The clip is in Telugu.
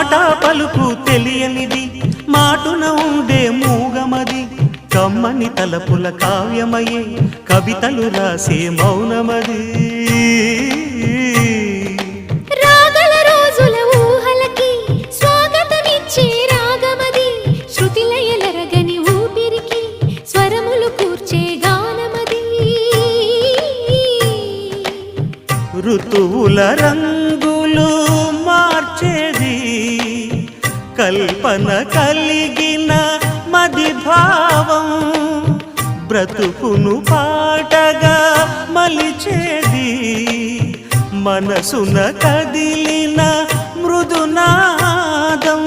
మాట పలుకు తెలియనిది మాటున ఉండే మూగమది కమ్మని తలపుల కావ్యమయే కవితలు రాసే మౌనమది రాగల రోజుల ఊహలకి స్వాగతమిచ్చే రాగమది శృతిలయలరగని ఊపిరికి స్వరములు కూర్చే గానమది ఋతువుల రంగులు మార్చేది కల్పన కలిగిన మది భావం బ్రతుకును పాటగా మలిచేది మనసున కదిలిన మృదునాదం